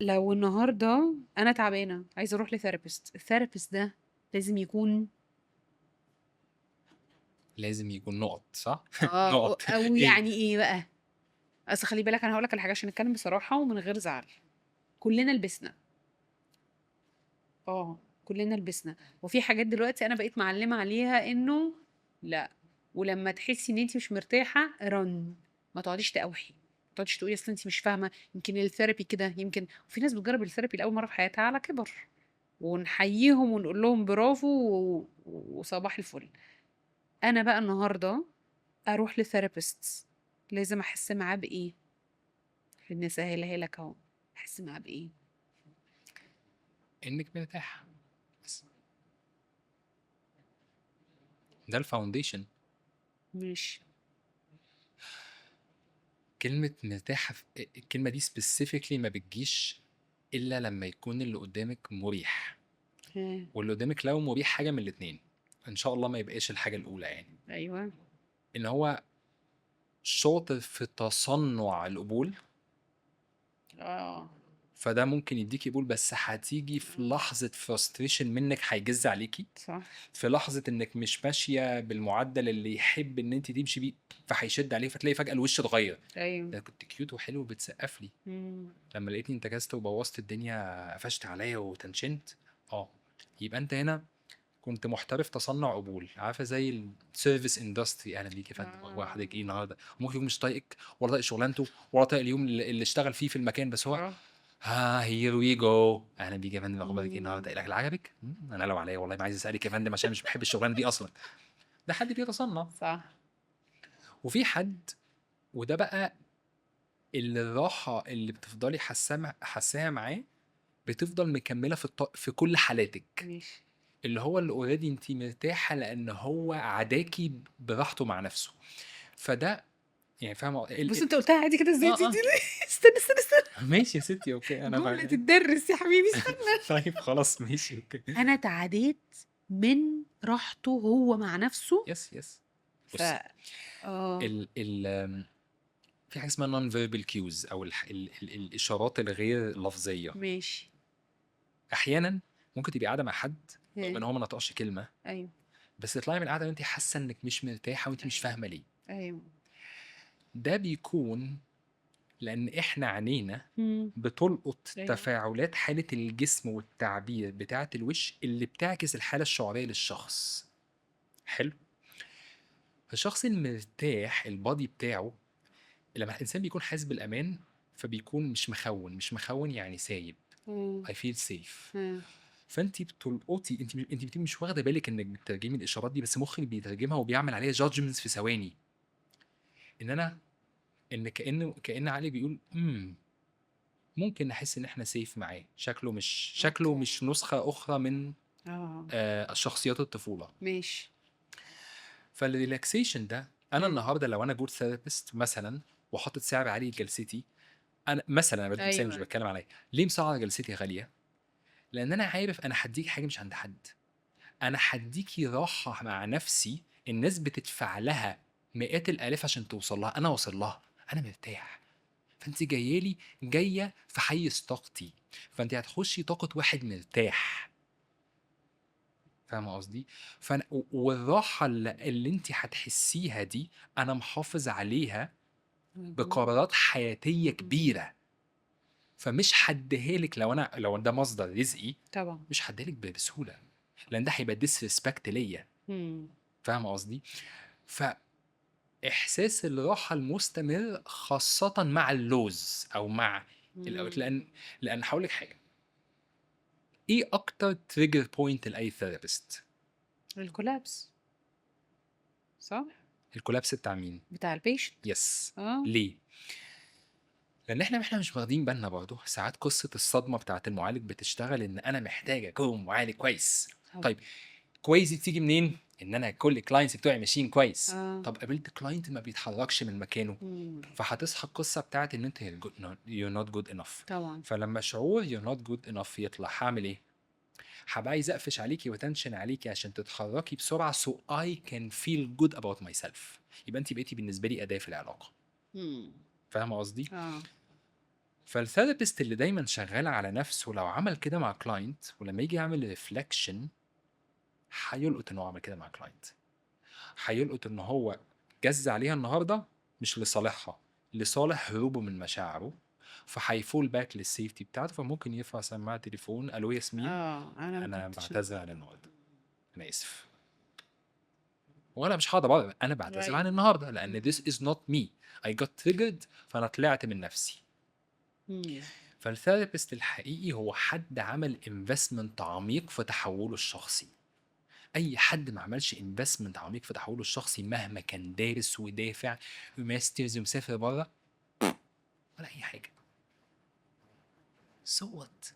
لو النهارده انا تعبانه عايزه اروح لثيرابيست، الثيرابيست ده لازم يكون لازم يكون نقط صح. اه نقط. او ايه؟ يعني ايه بقى؟ اصل خلي بالك، انا هقول لك على حاجه عشان نتكلم بصراحه ومن غير زعل. كلنا لبسنا، كلنا لبسنا. وفي حاجات دلوقتي انا بقيت معلمه عليها انه لا، ولما تحسي ان انت مش مرتاحه ما تقعديش تقوحي، ما تقعديش تقولي اصل انت مش فاهمه، يمكن الثيرابي كده، يمكن. وفي ناس بتجرب الثيرابي لاول مره في حياتها على كبر، ونحييهم ونقول لهم برافو وصباح الفل. انا بقى النهارده اروح لثيرابيست، لازم احس معاه بايه؟ عشان نسهلها لك اهو، احس معاه بايه؟ انك مرتاح بس. ده الفاونديشن. مش كلمة مرتاحة الكلمة دي سبيسيفيكلي ما بتجيش إلا لما يكون اللي قدامك مريح. ها. واللي قدامك لو مريح حاجة من الاتنين، إن شاء الله ما يبقاش الحاجة الأولى يعني. ايوه. إن هو شاطر في تصنع القبول، اه. فده ممكن يديكي قبول، بس هتيجي في لحظة فرستريشن منك هيجز عليكي، صح. في لحظة انك مش ماشية بالمعدل اللي يحب ان انت تمشي بيه، فهيشد عليه، فتلاقي فجأة الوش اتغير. ايوه. ده كنت كيوت وحلو وبتسقف لي، مم. لما لقيتني انتكست وبوظت الدنيا قفشت عليا وتنشنت. اه، يبقى انت هنا كنت محترف تصنع قبول، عارفه زي السيرفيس اندستري. اهلا بيك يا فندم، اخبار اه. حضرتك ايه النهارده؟ ممكن يكون مش طايقك ولا طايق شغلانته ولا طايق اليوم اللي اشتغل فيه في المكان، بس هو اه. ها هير وي جو. اهلا بيك يا فندم، اخبارك ايه مم. النهارده؟ الاكل عجبك؟ انا لو عليا والله ما عايز اسالك يا فندم عشان مش بحب الشغلانه دي اصلا. ده حد بيتصنع. صح. وفي حد، وده بقى اللي الراحه اللي بتفضلي حاساها معاه بتفضل مكمله في كل حالاتك، ماشي. اللي هو اللي اوريدي انت مرتاحه لان هو عداكي براحته مع نفسه. فده يعني فاهمه بص انت قلتها عادي كده ازاي؟ دي اه استنى استنى استنى. ماشي يا ستي، اوكي انا جملة تتدرس يا حبيبي، استنى. طيب خلاص ماشي اوكي. انا اتعديت من راحته هو مع نفسه. يس يس. ف بصي، اه ال ال في حاجه اسمها نون فيربال كيوز، او الاشارات الغير لفظيه. ماشي. احيانا ممكن تبقي قاعده مع حد رغم ها. ان هو ما نطقش كلمه، ايوه. بس تطلعي من القعده وانت حاسه انك مش مرتاحه وانت مش ايوه. فاهمه ليه. ايوه. ده بيكون لان احنا عينينا مم. بتلقط ايوه. تفاعلات حاله الجسم والتعبير بتاعه الوش اللي بتعكس الحاله الشعوريه للشخص. حلو. فالشخص المرتاح البادي بتاعه، لما الانسان بيكون حاسس بالامان، فبيكون مش مخون يعني سايب. مم. I feel safe. ها. فانت بتلقطي، انت بتبقي مش واخده بالك انك بتترجمي الاشارات دي، بس مخك بيترجمها وبيعمل عليها جادجمنتس في ثواني. ان انا ان كأن عقلي بيقول ممكن نحس ان احنا سيف معاه، شكله اوكي. مش نسخه اخرى من اه. شخصيات الطفوله. ماشي. فالريلاكسيشن ده، انا ها. النهارده لو انا جود ثيرابيست مثلا وحاطط سعر عالي لجلستي، انا مثلا انا بدي مثال مش ايوه. بتكلم عليا، ليه مسعر جلستي غاليه؟ لان انا عارف انا هديك حاجه مش عند حد. انا هديكي راحه مع نفسي الناس بتدفع لها مئات الالاف عشان توصل لها، انا واصل لها، انا مرتاح. فانت جايه في حيز طاقتي، فانت هتخشي طاقه واحد مرتاح. فاهمه قصدي؟ والراحه اللي انت هتحسيها دي انا محافظ عليها مهم. بقرارات حياتيه كبيره. فمش هديها لك، لو ده مصدر رزقي طبعا. مش هديها لك بسهوله، لان ده هيبقى ديسريسبكت ليا. مم. فاهم قصدي؟ فاحساس الراحه المستمر خاصه مع اللوز او مع الاوت، مم. لان هقول لك حاجه. ايه اكتر تريجر بوينت لاي ثيرابيست؟ الكولابس. صح. الكولابس بتاع مين؟ بتاع البيشنت. يس. اه. ليه؟ لان احنا مش واخدين بالنا برضه ساعات قصه الصدمه بتاعت المعالج بتشتغل ان انا محتاج اكون معالج كويس. طبعا. طيب كويس دي بتيجي منين؟ ان انا كل الكلاينتس بتوعي ماشيين كويس. اه. طب قابلت كلاينت ما بيتحركش من مكانه، مم. فهتصحى القصه بتاعت ان انت you're not good enough. طبعا. فلما شعور you're not good enough يطلع، هعمل ايه؟ هبقى عايز اقفش عليكي وتنشن عليكي عشان تتحركي بسرعه so I can feel good about myself. يبقى انت بقيتي بالنسبه لي اداه في العلاقه. مم. فاهمه قصدي؟ اه. فالثيرابيست اللي دايما شغال على نفسه لو عمل كده مع كلاينت ولما يجي يعمل ريفلكشن هيلقط ان هو عمل كده مع كلاينت، هيلقط ان هو جز عليها النهارده مش لصالحها، لصالح هروبه من مشاعره، فهيفول باك للسيفتي بتاعته، فممكن يرفع سماعه تليفون: الو ياسمين، انا ما انا كنتش بعتذر عن النهارده، انا اسف، وانا مش هقدر أبرر، انا بعتذر عن right. النهارده لان this is not me, I got triggered، فانا طلعت من نفسي. فالثيرابيست الحقيقي هو حد عمل انفستمنت عميق في تحوله الشخصي. اي حد ما عملش انفستمنت عميق في تحوله الشخصي مهما كان دارس ودافع وماسترز ومسافر بره ولا اي حاجه. so what؟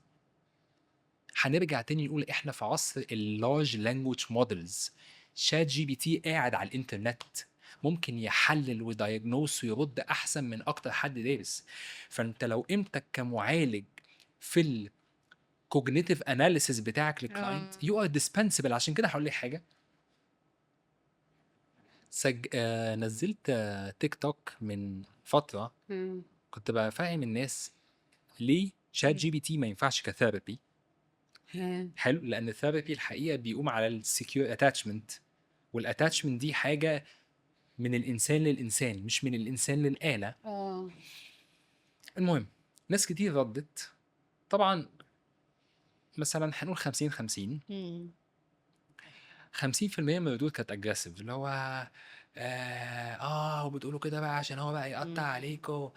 هنرجع تاني نقول احنا في عصر اللارج لانجوج مودلز. شات جي بي تي قاعد على الانترنت ممكن يحلل ويدايجنوس ويرد احسن من اكتر حد دارس. فانت لو قيمتك كمعالج في الكوجنيتيف اناليسيس بتاعك للكلاينت يو ار ديسبنسبل. عشان كده هقول لك حاجه، نزلت تيك توك من فتره، كنت بفهم الناس ليه شات جي بي تي ما ينفعش كثيرابي. حلو، لان الثيرابي الحقيقه بيقوم على السكيور اتاتشمنت، والاتاتشمنت دي حاجه من الانسان للانسان مش من الانسان للاله. المهم ناس كتير ردت، طبعا مثلا هنقول 50 50. 50% من الردود كانت اجريسيف، اللي هو وبتقولوا كده بقى عشان هو بقى يقطع عليكم.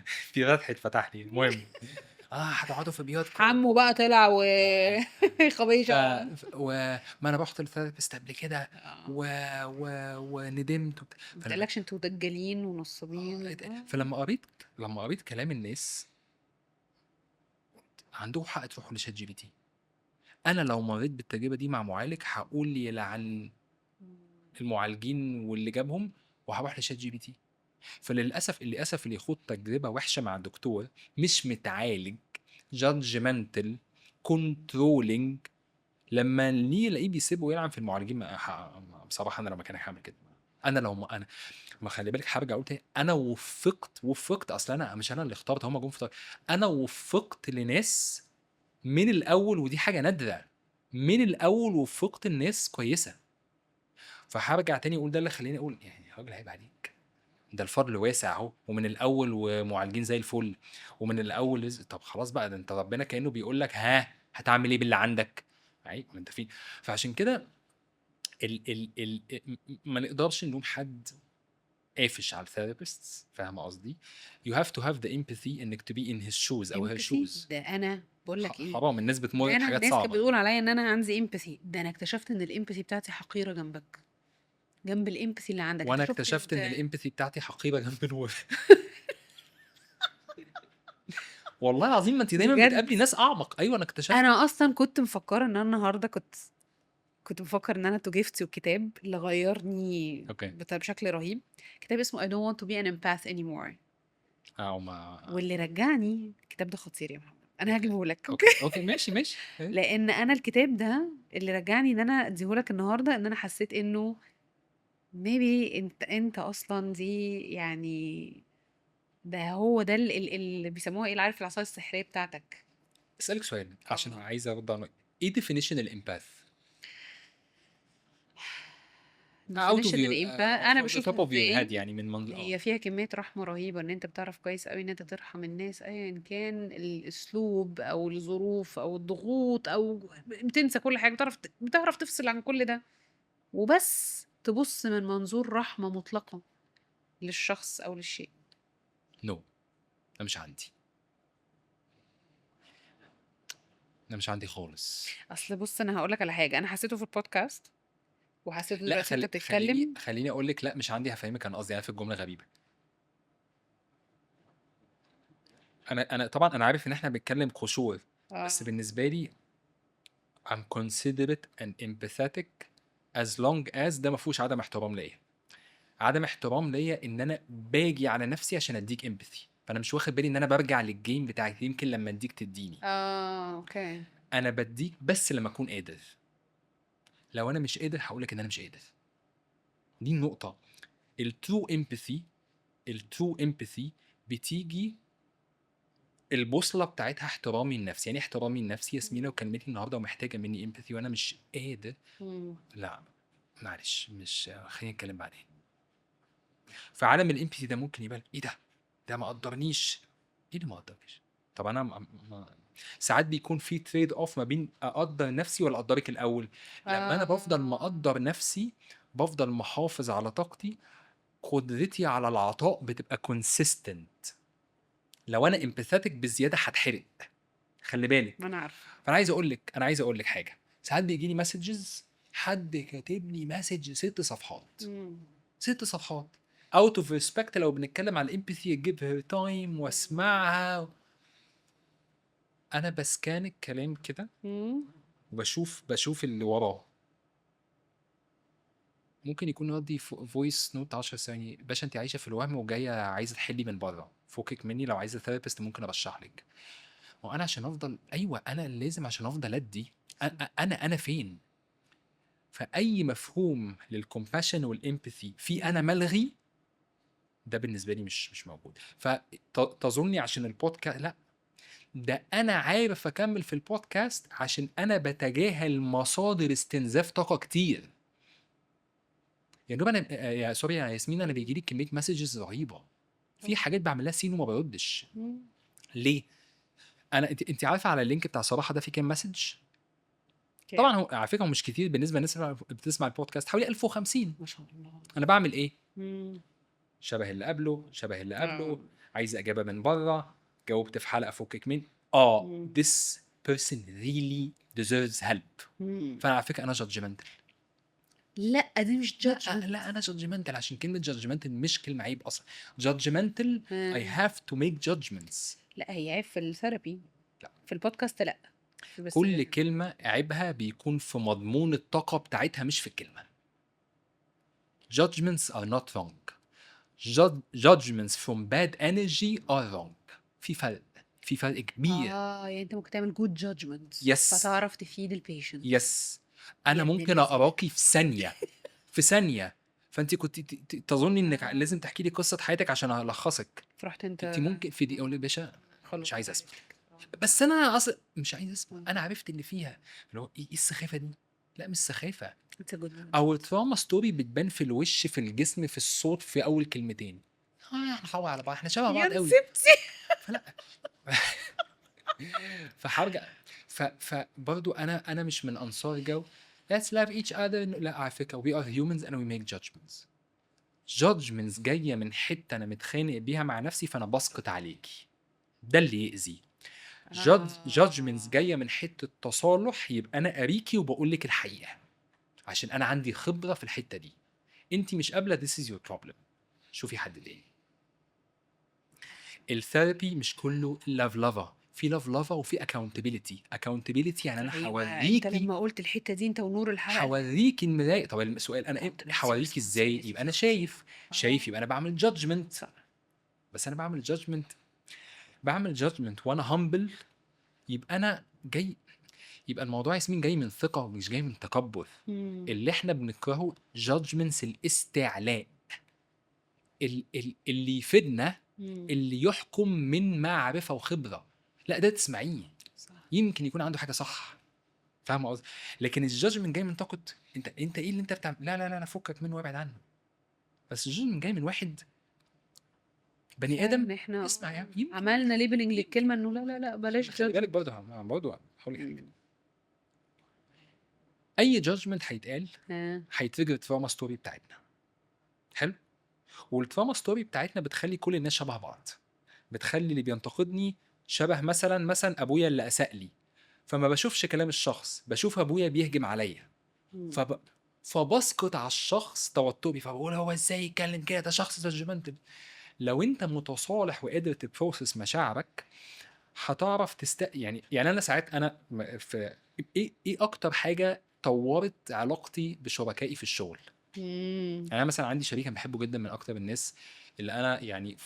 في فتحة اتفتح لي. المهم هتقعدوا في بيوتكم، عمو بقى طلع و ف... خبيشه. وما انا رحت للثيرابيست قبل كده وندمت ما تقلقش انتوا دجالين ونصابين. لما قريت كلام الناس عندهم حق تروحوا لشات جي بي تي. انا لو مريت بالتجربه دي مع معالج هقول يلعن المعالجين واللي جابهم وهروح لشات جي بي تي. فللاسف اللي يخوض تجربه وحشه مع دكتور مش متعالج، جادجمنتال، كنترولينج، لما نيجي الاقيه بيسيبه ويلعب في المعالجين بصراحه انا لو مكانك هعمل كده. انا لو انا ما خلي بالك هرجع اقول تاني، انا وفقت اصل انا مش انا اللي اخترت، هم جم في انا وفقت لناس من الاول، ودي حاجه نادره، من الاول وفقت الناس كويسه. فهرجع تاني اقول ده اللي خليني اقول يعني يا راجل عيب عليك، ده الفضل واسع اهو، ومن الاول ومعالجين زي الفل، ومن الاول طب خلاص بقى، ده انت ربنا كانه بيقول لك ها هتعمل ايه باللي عندك، عيب ما انت فين. فعشان كده ما نقدرش نلوم حد قافش على الثيرابيست، فاهم قصدي؟ you have to have the empathy انك to be in his shoes او her shoes. ده انا بقول لك ايه، حرام الناس بتمر انا بحاجات الناس كانت صعبه. بتقول عليا ان انا عندي امباثي، ده انا اكتشفت ان الامباثي بتاعتي حقيره جنب الامباثي اللي عندك. وانا انت شفت اكتشفت ان الامباثي بتاعتي حقيره جنب نور. والله العظيم ما انت دايما بجد بتقابلي ناس اعمق. ايوه انا اكتشفت. انا اصلا كنت مفكره ان انا النهارده كنت بفكر ان انا تو جيفتي الكتاب اللي غيرني اوكي بشكل رهيب. كتاب اسمه I don't want to be an empath anymore، ما واللي رجعني الكتاب ده خطير يا محمد، انا هجيبه لك. اوكي ماشي لان انا الكتاب ده اللي رجعني ان انا اديهولك النهارده، ان انا حسيت انه maybe انت اصلا دي يعني ده هو ده اللي بيسموها ايه، عارف العصايه السحريه بتاعتك. اسالك سؤال عشان عايز ارد على ايه definition الامباث out of definition your انا from the بشوف top of your head ازاي يعني من هي فيها كمية رحمة رهيبة، ان انت بتعرف كويس قوي ان انت ترحم الناس ايا كان الاسلوب او الظروف او الضغوط، او بتنسى كل حاجة، بتعرف تفصل عن كل ده وبس تبص من منظور رحمة مطلقة للشخص او للشيء. نو ده مش عندي، ده مش عندي خالص. اصل بص انا هقولك على حاجة انا حسيته في البودكاست وحسيته لا دلوقتي انت بتتكلم. خليني اقول لك لا مش عندي، هفهمك انا قصدي. انا في الجمله غريبه، انا طبعا انا عارف ان احنا بنتكلم قشور، بس بالنسبه لي I'm considerate and empathetic as long as ده ما فيهوش عدم احترام ليا. عدم احترام ليا ان انا باجي على نفسي عشان اديك امباثي، فانا مش واخد بالي ان انا برجع للجيم بتاعك، يمكن لما اديك تديني. اوكي. انا بديك بس لما اكون قادر، لو انا مش قادر هقولك ان انا مش قادر. دي النقطه. الترو امباثي بتيجي البوصله بتاعتها احترامي لنفسي. يعني احترامي لنفسي ياسمينة وكلمتي النهارده ومحتاجه مني امباثي وانا مش قادر، لا معلش، مش خلينا نتكلم بعدين. فعالم الامباثي ده ممكن يبقى ايه ده ما قدرنيش. ايه اللي ما قدرنيش؟ طب انا ساعات بيكون في تريد اوف ما بين اقدر نفسي ولا اقدرك الاول. لما انا بفضل مقدر نفسي بفضل محافظ على طاقتي، قدرتي على العطاء بتبقى كونسيستنت. لو انا امباثاتيك بزياده هتحرق، خلي بالك. ما انا عارفه. فانا عايز اقول لك حاجه. ساعات بيجي لي مسجز، حد كاتب لي مسج 6 صفحات 6 صفحات اوت اوف ريسبكت. لو بنتكلم على الامباثي جيب هير تايم واسمعها. انا بسكان الكلام كده وبشوف اللي وراه. ممكن يكون ردي فويس نوت 10 ثواني. باشا انت عايشه في الوهم وجايه عايزه تحلي من بره، فوقك مني. لو عايزه ثيرابيست ممكن ارشح لك. وانا عشان افضل، ايوه انا لازم عشان افضل ادي. انا فين؟ فاي مفهوم للكومباشن والامباثي في انا ملغي، ده بالنسبه لي مش موجود. فتظني عشان البودكاست، لا، ده انا عارف اكمل في البودكاست عشان انا بتجاهل مصادر استنزاف طاقه كتير. يعني دوب انا يا سوري يا ياسمين، انا بيجي لي كميه مسجز رهيبه، في حاجات بعمل لها سين وما بردش. ليه؟ انت عارفه على اللينك بتاع صراحه ده في كام مسج؟ طبعا هو على فكره مش كتير بالنسبه للناس اللي بتسمع البودكاست، حوالي 1050. ما شاء الله. انا بعمل ايه؟ شبه اللي قبله عايز اجابه من بره، جاوبت في حلقه فكك من this person really deserves help. فانا على فكره انا جادجمنتال. لا دي مش جادجمنت. لا انا جادجمنتال، عشان كلمه جادجمنتال مش كلمه عيب اصلا. جادجمنتال I have to make judgments. لا هي عيب في الثيرابي، لا في البودكاست لا. بس كل كلمه عيبها بيكون في مضمون الطاقه بتاعتها مش في الكلمه. judgments are not wrong. judgments from bad energy are wrong. في فرق كبير. يعني انت ممكن تعمل good judgment Yes. فتعرف تفيد البيشنت. يس انا يا ابن ممكن اللذين. اقراكي في ثانيه فانت كنت تظني انك لازم تحكي لي قصه حياتك عشان الخصك. فرحت انت انت ممكن في دقيقه اقول باشا خلاص مش عايز اسمع، بس انا اصلا مش عايز اسمع. انا عرفت اللي فيها، اللي هو ايه السخافه دي. لا مش سخافه. It's a good one. او التراما ستوري بتبان في الوش، في الجسم، في الصوت، في اول كلمتين. احنا حوا على بعض، احنا شبه بعض قوي. فلا فهرجع فبرضو انا مش من انصار جو let's love each other. لا على فكره we are humans and we make judgments جايه من حته انا متخانق بيها مع نفسي فانا بسقط عليكي، ده اللي يأذي. judgments جايه من حته تصالح، يبقى انا قاريكي وبقول لك الحقيقه عشان انا عندي خبره في الحته دي. انت مش قابله this is your problem، شوفي حد تاني. الثيرابي مش كله لاف لافا، في لاف لافا وفي accountability يعني انا انت هوريكي. لما قلت الحته دي انت ونور الحلقه هوريكي المرايه. طب السؤال انا ايه هوريكي ازاي؟ يبقى انا شايف يبقى انا بعمل جادجمنت. بس انا بعمل جادجمنت وانا همبل، يبقى انا جاي، يبقى الموضوع ياسمين جاي من ثقه مش جاي من تكبر. اللي احنا بنكرهه جادجمنتس الاستعلاء. اللي يفيدنا اللي يحكم من معرفه وخبره، لا ده تسمعيه يمكن يكون عنده حاجه صح، فاهم قصدي؟ لكن الجادجمنت جاي من طاقه انت ايه اللي انت بتعمل، لا فكك منه وابعد عنه. بس الجادجمنت جاي من واحد بني ادم. احنا اسمع يا عملنا ليبلنج للكلمه انه لا بلاش خلي بالك برضه هقول لك اي جادجمنت هيتقال هيتريجر التراما ستوري بتاعتنا. حلو. والتراما ستوري بتاعتنا بتخلي كل الناس شبه بعض، بتخلي اللي بينتقدني شبه مثلا ابويا اللي اساء لي، فما بشوفش كلام الشخص، بشوف ابويا بيهجم عليا فبسقط على الشخص توتري، فبقول هو ازاي يتكلم كده، ده شخص جادجمنتال. لو انت متصالح وقادر تبروسس مشاعرك هتعرف يعني انا ساعات انا في ايه اكتر حاجه طورت علاقتي بشركائي في الشغل. يعني انا مثلا عندي شريك انا بحبه جدا، من اكتر الناس اللي انا يعني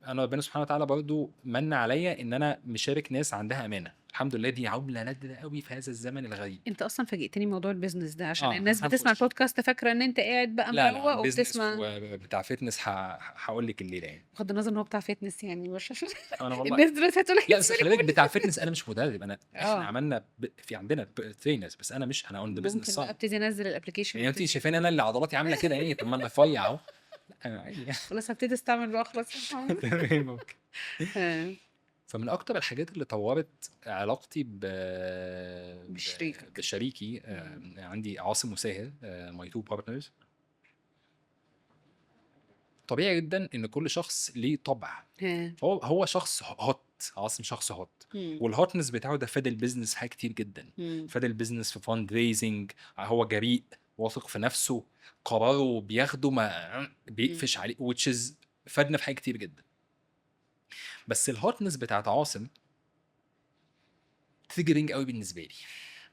انا ربنا سبحانه وتعالى برضو من عليا ان انا مشارك ناس عندها امانه، الحمد لله، دي عمله نادره قوي في هذا الزمن الغريب. انت اصلا فاجئتني موضوع البيزنس ده، عشان الناس بتسمع هنخش. البودكاست فاكره ان انت قاعد بقى لا لا، مروق بيزنس وبتسمع. وبتاع فتنس هقول لك الليله يعني. بغض النظر ان هو بتاع فتنس يعني، مش عشان انا والله، الناس دلوقتي هتقول لك لا انت بس مالك خلي بالك ومال بتاع الفتنس. فتنس انا مش مدرب، احنا اه عملنا في عندنا ترينرز، بس انا مش، انا اون ذا بزنس ممكن بقى سايد. ابتدي انزل الابلكيشن يعني انت وابتدي. شايفين انا اللي عضلاتي عامله كده ايه؟ طب ما انا رفيع اهو. لا عادي يعني. خلاص هبتدي استعمل بقى، خلاص يا محمد. تمام، اوكي. آه، فمن اكتر الحاجات اللي طورت علاقتي بشريكك. بشريكي، مم. عندي عاصم وساهر، ماي تو بارتنرز. طبيعي جدا ان كل شخص ليه طبع. ها. فهو شخص هوت، عاصم شخص هوت، مم. والهوتنس بتاعه ده فاد البيزنس حاجات كتير جدا. مم. فاد البيزنس في فاند ريزنج، هو جريء، واثق في نفسه، قراره بياخده ما مم. بيقفش عليه، which is فادنا في حاجات كتير جدا. بس الهوتنس بتاعت عاصم تريجرنج قوي بالنسبه لي،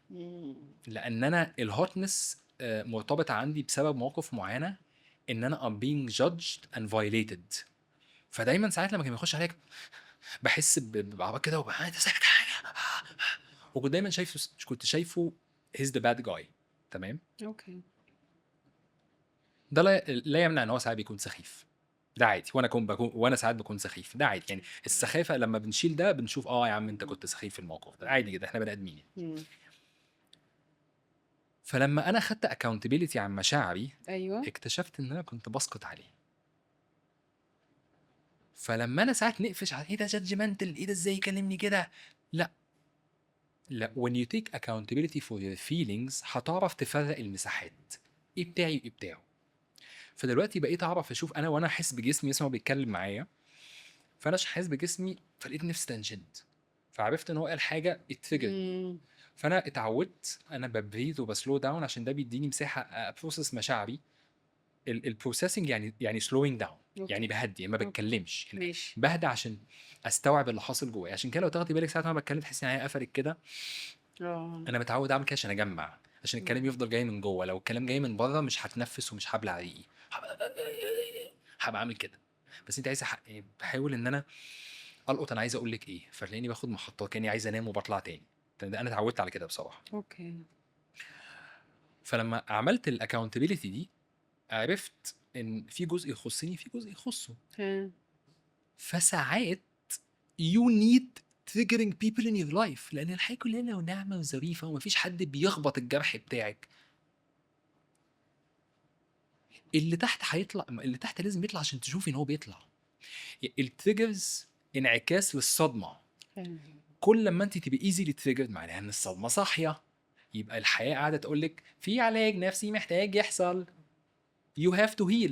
مم. لان انا الهوتنس مرتبطه عندي بسبب مواقف معينه، ان انا I'm being judged and violated. فدايما ساعات لما كان بيخش عليك بحس بعبط كده انت ساكت حاجه، وكنت دايما شايفه he's the bad guy. تمام. اوكي. ده لا يمنع ان هو ساعات بيكون سخيف، ده عادي، وانا ساعات بكون سخيف، ده عادي يعني. السخافه لما بنشيل ده بنشوف يا عم انت كنت سخيف في الموقف ده، عادي جدا، احنا بني ادمين يعني. مم. فلما انا خدت accountability عن مشاعري، ايوه. اكتشفت ان انا كنت بسقط عليه. فلما انا ساعات نقفش على ايه ده جادجمنتال، ايه ده ازاي يكلمني كده، لا لا، when you take accountability for your feelings هتعرف تفرق المساحات، ايه بتاعي وايه بتاعه. فدلوقتي بقيت اعرف اشوف انا وانا احس بجسمي، اسمه بيتكلم معايا، فانا حاسس بجسمي، فلقيت نفسي تنشنت، فعرفت ان هو قال حاجه اتفجر. مم. فانا اتعودت انا ببريد وبسلو داون عشان ده بيديني مساحه ابروسس مشاعري. البروسيسنج يعني سلوينج داون، يعني اوكي. بهدي ما اوكي. بتكلمش يعني، ماشي. بهدى عشان استوعب اللي حاصل جوايا. عشان كده لو تاخدي بالك ساعه ما بتكلم تحسي ان هي قفلت كده، اه. انا متعود اعمل كده عشان اجمع، عشان الكلام مم. يفضل جاي من جوه. لو الكلام جاي من بره مش هتنفس ومش هبلع ريقي، هبقى عامل كده. بس انت عايزه يعني بحاول ان انا القط انا عايز اقول لك ايه، فتلاقيني باخد محطات كاني عايز انام وبطلع تاني. ده انا اتعودت على كده بصراحه. اوكي. فلما عملت الاكاونتبيلتي دي، عرفت ان في جزء يخصني، في جزء يخصه. ها. فساعات you need triggering people in your life، لان الحياه كلها لو ناعمه وظريفه ومفيش حد بيخبط الجرح بتاعك، اللي تحت هيطلع، اللي تحت لازم يطلع عشان تشوفي ان هو بيطلع. التريجرز انعكاس للصدمه. ها. كل لما انت تبقي ايزي تريجرد معناها ان الصدمه صاحيه، يبقى الحياه قاعده تقول لك في علاج نفسي محتاج يحصل، you have to heal.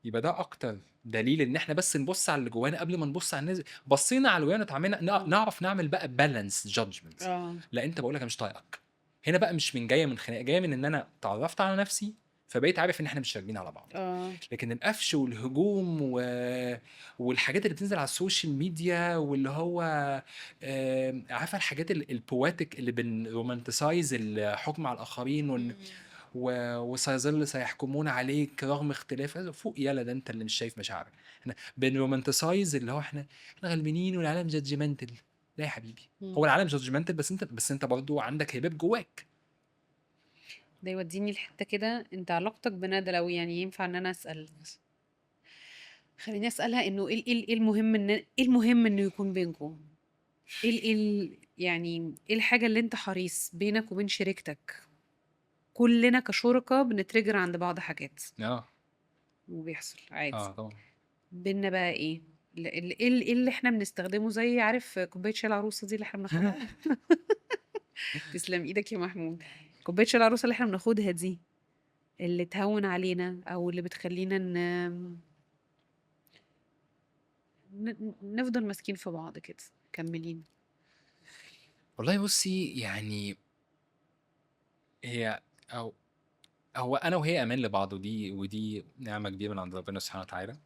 يبقى ده اكتر دليل ان احنا بس نبص على اللي جوانا قبل ما نبص على الناس. بصينا على اللي جوانا اتعملنا نعرف نعمل بقى بالانس جادجمنت. اه. لا انت بقول لك انا مش طايقك هنا بقى، مش من جايه من خناقه، جايه من ان انا تعرفت على نفسي، فبقيت عارف ان احنا مش راكبين على بعض. اه. لكن القفش والهجوم والحاجات اللي بتنزل على السوشيال ميديا، واللي هو عارفه الحاجات البواتيك اللي بنرومانتسايز الحكم على الاخرين مم. وسيظل سيحكمون عليك رغم اختلاف، فوق يلا ده انت اللي مش شايف مشاعرك. احنا بنرومانتسايز اللي هو احنا غلبانين والعالم جادجمنتال. لا يا حبيبي، هو مم. العالم جادجمنتال، بس انت برضو عندك هباب جواك. ده يوديني لحته كده، انت علاقتك بندى لو يعني ينفع ان انا اسال، خليني اسالها انه ايه المهم ان ايه المهم انه يكون بينكم، يعني ايه الحاجه اللي انت حريص بينك وبين شريكتك؟ كلنا كشركاء بنترجر عند بعض حاجات اه وبيحصل عادي. طبعا. بينا بقى ايه إيه اللي احنا بنستخدمه، زي عارف كوبايه شاي العروسه دي اللي احنا بناخدها. تسلم ايدك يا محمود. كوبايه شاي العروسه اللي احنا بناخدها دي، اللي تهون علينا او اللي بتخلينا نفضل ماسكين في بعض كده مكملين. والله بصي يعني، هي او هو انا وهي امان لبعض، ودي نعمه كبيره من عند ربنا سبحانه وتعالى.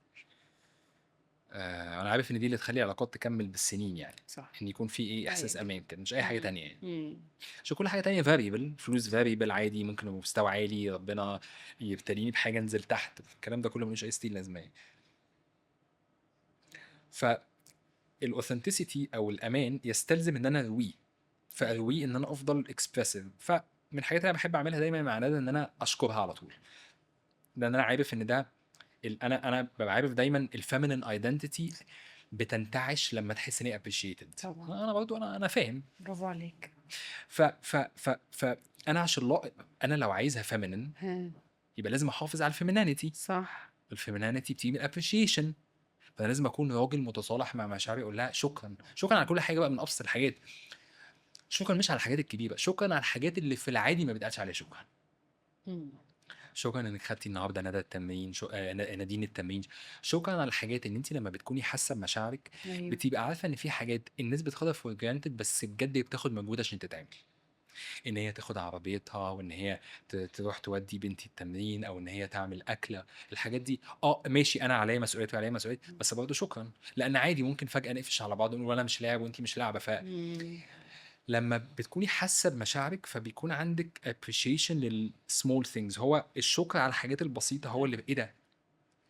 انا عارف ان دي اللي تخلي العلاقات تكمل بالسنين يعني، صح. ان يكون في ايه احساس ايوه. امان كده، مش اي حاجه تانية يعني. مم. عشان كل حاجه تانية فاريبل، فلوس فاريبل عادي، ممكن يبقى مستوى عالي ربنا يبتليني بحاجه انزل تحت، الكلام ده كله ملوش اي ستيل لازمه يعني. فالاوثنتسيتي او الامان يستلزم ان انا ارويه، فارويه ان انا افضل اكسبرسيف. فمن الحاجات اللي انا بحب اعملها دايما مع ندى ان انا اشكرها على طول، لان انا عارف ان ده انا ببقى عارف دايما الفيمينين ايدنتيتي بتنتعش لما تحس ان هي ابريشيتد. طبعا. انا برضو انا فاهم. برافو عليك. ف انا عشان الله انا لو عايزها فيمينين ها. يبقى لازم احافظ على الفيمينانيتي. صح. الفيمينانيتي بتيجي من الابريشيشن، فانا لازم اكون راجل متصالح مع مشاعري، اقول لها شكرا، شكرا على كل حاجه بقى من ابسط الحاجات. شكرا مش على الحاجات الكبيره، شكرا على الحاجات اللي في العادي ما بيتقالش عليها شكرا. مم. شكرا انك خدتي النهارده ندى التمرين، نادين التمرين. شكرا على الحاجات ان انت لما بتكوني حاسه بمشاعرك ايوه. بتبقى عارفه ان في حاجات الناس بتاخدها فور جرانتد، بس بجد هي بتاخد مجهود عشان تتعمل. ان هي تاخد عربيتها، وان هي تروح تودي بنتي التمرين، او ان هي تعمل اكله. الحاجات دي ماشي، انا عليا مسؤوليات وعليا مسؤوليات، بس برضه شكرا، لان عادي ممكن فجاه نقفش على بعض ونقول انا مش لاعب وانت مش لاعبه. مم. لما بتكوني حاسه بمشاعرك فبيكون عندك appreciation للسمول things. هو الشكر على الحاجات البسيطه هو اللي ايه ده،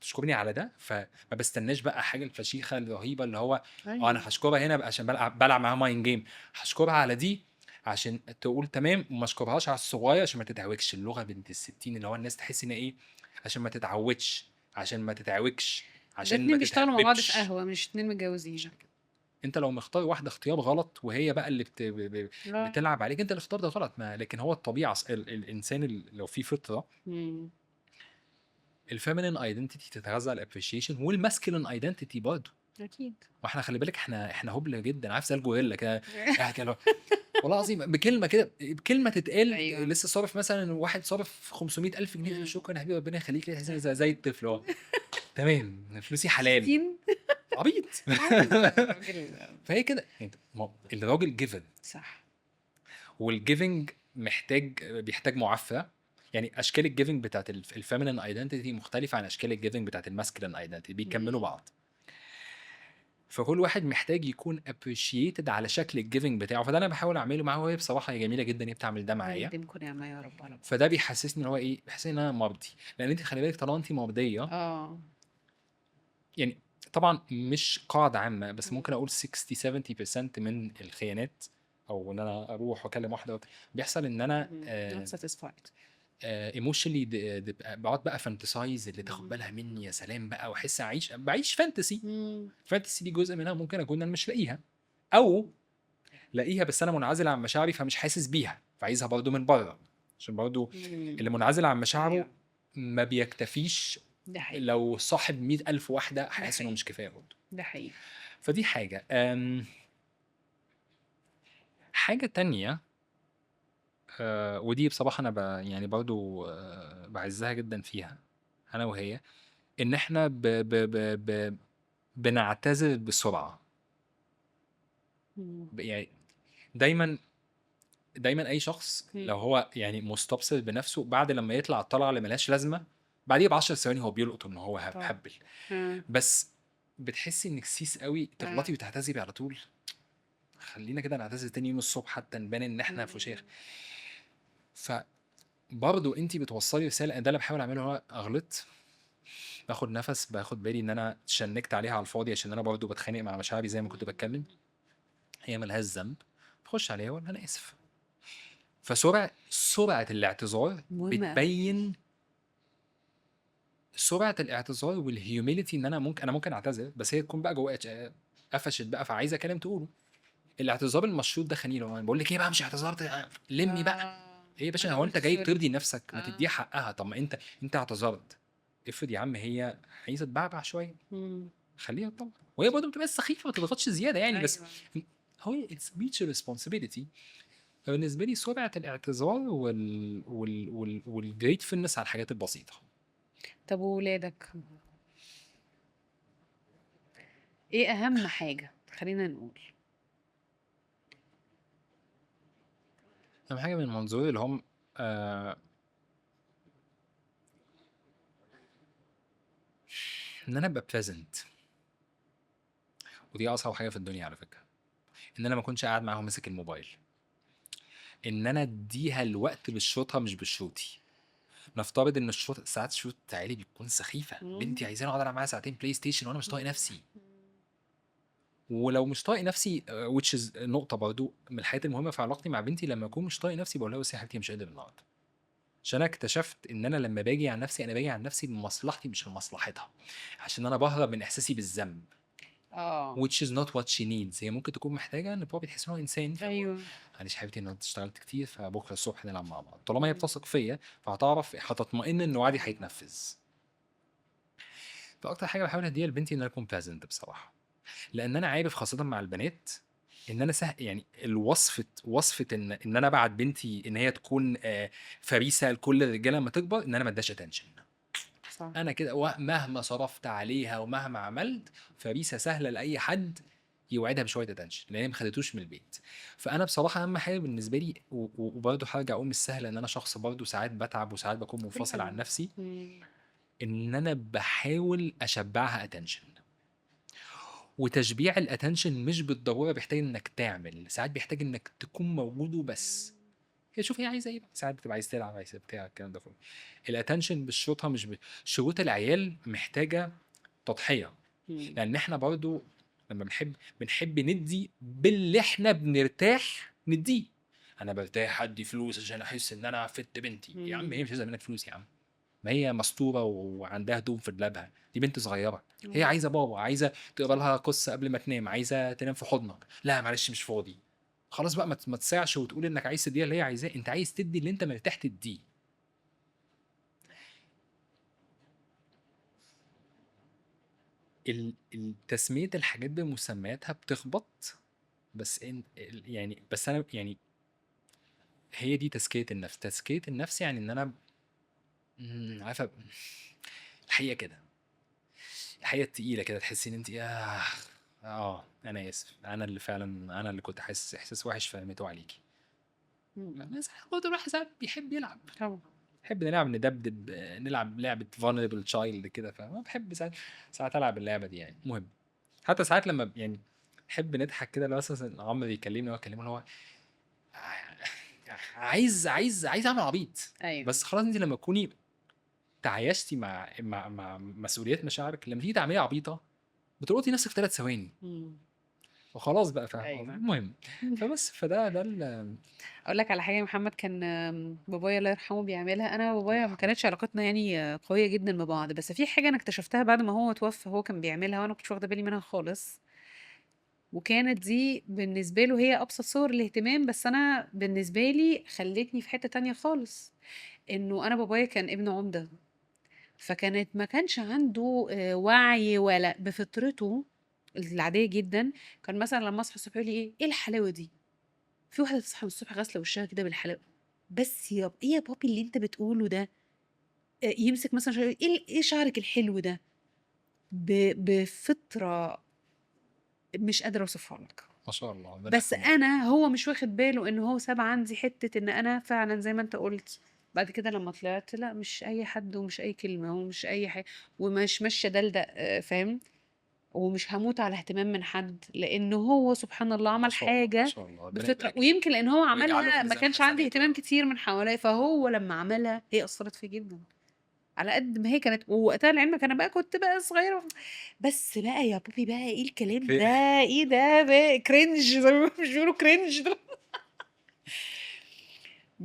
تشكرني على ده. فما بستناش بقى حاجه الفشيخه الرهيبه اللي هو انا ايوه. هشكرها هنا بقى عشان بلعب معاها ماين جيم، هشكرها على دي عشان تقول تمام، وما اشكرهاش على الصغير عشان ما تتعوجش. اللغه بنت الستين اللي هو الناس تحس ان ايه، عشان ما تتعودش، عشان ما تتعوجش، ده عشان ما اتنين بيشتغلوا مع بعض في تتهببش. قهوة، مش اتنين متجوزين. انت لو مختار واحده اختيار غلط وهي بقى اللي لا. بتلعب عليك، انت اللي اختار ده غلط. ما لكن هو الطبيعه الانسان لو في فطره، مم. الفيمينين ايدنتيتي تتغذى على الابريشيشن، والماسكلين ايدنتيتي برضه. اكيد. واحنا خلي بالك احنا هبل جدا، عارف زي الجوريلا كده قاعد كده والله العظيم بكلمه كده، بكلمه تتقال. ايوه. لسه صارف مثلا واحد صارف 500,000 جنيه، مم. شكرا يا حبيبي ربنا يخليك، كده تحس إن زي الطفل هو تمام فلوسي حلال. 60. عبيط. راجل. فهي كده يعني الراجل جيفن، صح. والجيفنج بيحتاج معافره. يعني اشكال الجيفنج بتاعت الفيمينين ايدنتيتي مختلفه عن اشكال الجيفنج بتاعت الماسكلين ايدنتيتي، بيكملوا مم. بعض. فكل واحد محتاج يكون appreciated على شكل الجيفنج بتاعه. فده انا بحاول اعمله معاه، وهي بصراحه هي جميله جدا، هي بتعمل ده الله معايا. يديمكم نعمة يا رب على بعض. فده بيحسسني ان هو ايه، بحسسني ان انا مرضي. لان انت خلي بالك طالما انت مرضيه، يعني طبعا مش قاعده عامه، بس ممكن اقول 60-70% من الخيانات، او ان انا اروح واكلم واحده بيحصل ان انا not satisfied. ايموشنلي بقعد بقى فانتسايز اللي تاخد بالها مني، يا سلام بقى، واحس بعيش فانتسي. فانتسي دي جزء منها ممكن اكون انا مش لاقيها، او لاقيها بس انا منعزل عن مشاعري فمش حاسس بيها، فعايزها برضو من بره. عشان برضو اللي منعزل عن مشاعره أيوة. ما بيكتفيش. ده حقيقي. لو صاحب 100,000 واحدة هيحس انه حقيقي. مش كفاية برضو. ده حقيقي. فدي حاجة. حاجة تانية، ودي بصراحة أنا يعني برضو بعزها جدا فيها أنا وهي، إن إحنا بنعتذر بسرعة. يعني دايما اي شخص لو هو يعني مستبصر بنفسه، بعد لما يطلع الطلعه اللي ملهاش لازمه بعديها ب10 ثواني هو بيلقط ان هو هبل. بس بتحسي انك سيس قوي تغلطي وتعتذري على طول. خلينا كده نعتذر تاني يوم الصبح حتى نبان ان احنا فشيخ. فبرضه انت بتوصلي رساله، ده اللي بحاول اعمله. هو اغلط، باخد نفس، باخد بالي ان انا شنكت عليها على الفاضي، عشان انا برضه بتخانق مع مشاعري زي ما كنت بتكلم. هي ملهاش ذنب، بخش عليها واقول انا اسف. سرعة الاعتذار بتبين سرعة الاعتذار والهيوميليتي. ان انا ممكن اعتذر، بس هي تكون بقى جواها قفشت بقى، فعايزه كلام تقوله. الاعتذار المشروط ده خنيل. انا بقول لك ايه بقى، مش اعتذرت لمي بقى. ايه يا باشا، هو انت جاي ترضي نفسك؟ ما تديها حقها. طب ما انت اعتذرت، افرض يا عم هي عايزه تبعبع شويه، خليها تطلع. وهي برضه بتبقى سخيفه، ما تضغطش زياده يعني. بس هو اتس ميوتشوال ريسبونسبيلتي. فبالنسبه لي سرعه الاعتذار والجريتفulness على الحاجات البسيطه. طب وولادك ايه اهم حاجه؟ خلينا نقول اهم حاجه من منظوري اللي هم ان انا ابقى بريزنت. ودي اصعب حاجه في الدنيا على فكره، ان انا ما اكونش قاعد معاهم ماسك الموبايل. ان انا اديها الوقت بالشوطه مش بالشوتي. نفترض ان ساعات الشوط بتاعي بيكون سخيفه، بنتي عايزاني اقعد العب معاها ساعتين بلاي ستيشن وانا مش طايق نفسي. ولو مش طايق نفسي which is نقطه برضو من الحاجات المهمه في علاقتي مع بنتي، لما اكون مش طايق نفسي بقول لها بصي يا حبيبتي مش قادر النهارده، عشان انا اكتشفت ان انا لما باجي عن نفسي انا باجي عن نفسي لمصلحتي مش لمصلحتها، عشان انا بهرب من احساسي بالذنب اه which is not what she needs. هي ممكن تكون محتاجه ان بابا تحس ان هو انسان، ايوه معلش حبيبتي ان انت اشتغلت كتير فبكره الصبح نلعب مع بعض. طالما هي مم. بتثق فيا فهتعرف، هتطمئن ان وعدي هيتنفذ. فاكتر حاجه بحاول اديها لبنتي ان انا اكون بازنت بصراحه، لان انا عارف خاصه مع البنات ان انا يعني وصفه ان انا ابعت بنتي ان هي تكون فريسه لكل الرجاله لما تكبر، ان انا ما اداش اتنشن. صح انا كده مهما صرفت عليها ومهما عملت، فريسه سهله لاي حد يوعدها بشويه اتنشن لان هي ما خدتوش من البيت. فانا بصراحه اهم حاجه بالنسبه لي وبرضه هرجع اقول مش سهله، ان انا شخص برضه ساعات بتعب وساعات بكون منفصل عن كلنا نفسي، مم. ان انا بحاول اشبعها اتنشن. وتشبيع الاتنشن مش بالضروره بيحتاج انك تعمل، ساعات بيحتاج انك تكون موجود وبس. هي شوف هي عايزه ايه بقى. ساعات بتبقى عايز تلعب، عايز بتاع الكلام ده كله. الاتنشن بشروطها مش شروط العيال محتاجه تضحيه، مم. لان احنا برضو لما بنحب ندي باللي احنا بنرتاح نديه. انا برتاح ادي فلوس عشان احس ان انا فدت بنتي. يا عم هي مم. مش عايزه منك فلوس يا عم، ما هي مستوره وعندها هدوم في دولابها، دي بنت صغيره. هي مم. عايزه بابا، عايزه تقرا لها قصه قبل ما تنام، عايزه تنام في حضنك. لا معلش مش فاضي. خلاص بقى ما تسعش وتقول انك عايز تديها اللي هي عايزاه، انت عايز تدي اللي انت مرتاح تديه. تسميه الحاجات بمسمياتها بتخبط، بس يعني بس انا يعني هي دي تزكيه النفس. تزكيه النفس يعني ان انا عارفه الحقيقه كده، الحقيقه التقيله كده، تحسي ان انت انا اسف، انا اللي فعلا انا اللي كنت حاسس احساس وحش فهمته عليكي. مم. الناس برضه الواحد ساعات بيحب يلعب، طبعا بحب نلعب ندبدب، نلعب لعبه vulnerable child كده، فما بحب ساعات العب اللعبه دي يعني. المهم حتى ساعات لما يعني نحب نضحك كده، لو مثلا عمرو يكلمني واكلمه اللي هو عايز اعمل عبيط. ايوه بس خلاص انت لما تكوني تعايشتي مع مسؤوليات مشاعرك، لما تيجي تعملي عبيطه بتلقطي نفسك في 3 ثواني مم. وخلاص بقى، فاهم قصدي؟ ايوه المهم فبس فده اقول لك على حاجه يا محمد، كان بابايا الله يرحمه بيعملها. انا الله وبابايا ما يرحمه. كانتش علاقتنا يعني قويه جدا ببعض، بس في حاجه انا اكتشفتها بعد ما هو توفى هو كان بيعملها وانا كنتش واخده بالي منها خالص. وكانت دي بالنسبه له هي ابسط صور الاهتمام، بس انا بالنسبه لي خلتني في حته تانية خالص. انه انا بابايا كان ابن عمده، فكانت ما كانش عنده وعي ولا بفطرته العاديه جدا. كان مثلا لما اصحى الصبح يقول لي ايه الحلاوه دي، في واحده تصحى من الصبح غاسله وشها كده بالحلاوه. بس ايه يا بابي اللي انت بتقوله ده؟ يمسك مثلا ايه شعرك الحلو ده؟ بفطره مش قادره اوصفها لك. ما شاء الله ربنا بس يرحمه. انا هو مش واخد باله ان هو ساب عندي حته ان انا فعلا زي ما انت قلت. بعد كده لما طلعت لا مش اي حد ومش اي كلمه ومش اي حاجه، ومش ماشيه دلدق فاهم. ومش هموت على اهتمام من حد، لانه هو سبحان الله ما عمل شاء الله ما حاجه شاء الله ربنا بفطره، يبارك له ويمكن لان هو ويجعله في عملها ما ميزان كانش عندي حسناته يا اهتمام رب. كتير من حواليا، فهو لما عملها هي اثرت فيه جدا. على قد ما هي كانت، ووقتها لعلمك انا بقى كنت بقى صغيره، بس بقى يا بوبي بقى ايه الكلام في ده؟ ايه ده بقى كرنج زي ما مش بيقولوا كرنج ده.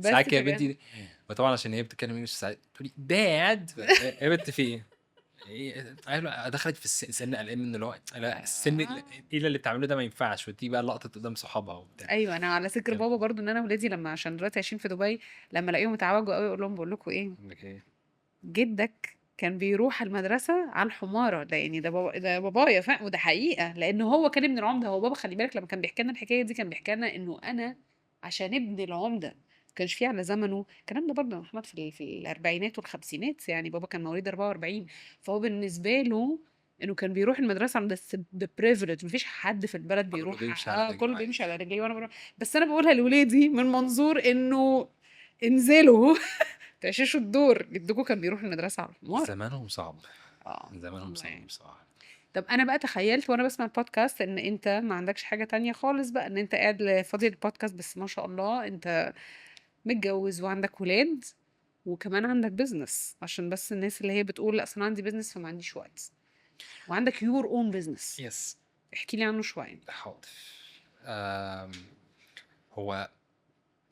ساعات بس كده فكان بنتي، وطبعا عشان هي بتتكلم انجلش ساعات تقولي داد، يا بنت في ايه؟ دخلت في سن قلقان من اللي هو لا السن آه. ايه اللي بتعمله ده ما ينفعش، وتيجي بقى لقطه قدام صحابها وبتاع ايوه انا على ذكر كده. بابا برضو، ان انا ولادي لما عشان دلوقتي عايشين في دبي، لما الاقيهم اتعوجوا قوي اقول لهم بقول لكم ايه، أقول لك ايه؟ جدك كان بيروح المدرسه على الحماره، لان ده بابا ده بابايا فاهم، وده حقيقه لان هو كان ابن العمده. هو بابا خلي بالك لما كان بيحكي لنا الحكايه دي كان بيحكي لنا انه انا عشان ابن العمده ما كانش فيه على زمنه الكلام ده برضه يا محمد في الاربعينات والخمسينات، يعني بابا كان مواليد 44. فهو بالنسبه له انه كان بيروح المدرسه عند بريفليج، مفيش حد في البلد كله بيروح بيمشي على رجله كله عادي. بيمشي على رجليه وانا بروح. بس انا بقولها لاولادي من منظور انه انزلوا تعيشوا الدور. جدكم كان بيروح المدرسة على الحمار. زمانهم صعب، اه زمانهم والله صعب يعني. بصراحه. طب انا بقى تخيلت وانا بسمع البودكاست ان انت ما عندكش حاجة تانية خالص بقى، ان انت قاعد فاضي البودكاست بس، ما شاء الله انت متجوز وعندك ولاد وكمان عندك بيزنس، عشان بس الناس اللي هي بتقول لا اصل انا عندي بيزنس فما عنديش وقت، وعندك يور اون بيزنس. يس. احكي لي عنه شويه. حاضر. آم، هو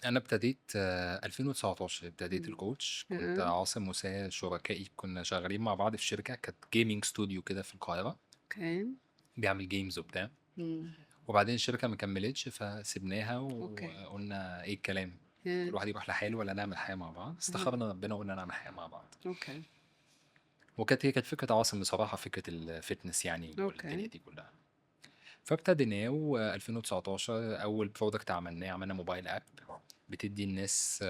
انا ابتديت 2019 ابتديت مم. الكوتش. كنت اه. عاصم وسام شركائي، كنا شغالين مع بعض في شركه كانت جيمنج ستوديو كده في القاهره، اوكي. بيعمل جيمز وبتاع. مم. وبعدين الشركه ما كملتش فسيبناها اوكي. وقلنا ايه الكلام، اه. كل واحد يروح لحاله ولا نعمل حياه مع بعض. استخرنا ربنا وقلنا نعمل حياه مع بعض. اوكي. وكانت هي كانت فكره عاصم بصراحه، فكره الفتنس يعني والدنيا اوكي. دي كلها. فابتديناه 2019 اول برودكت عملناه موبايل اب بتدي الناس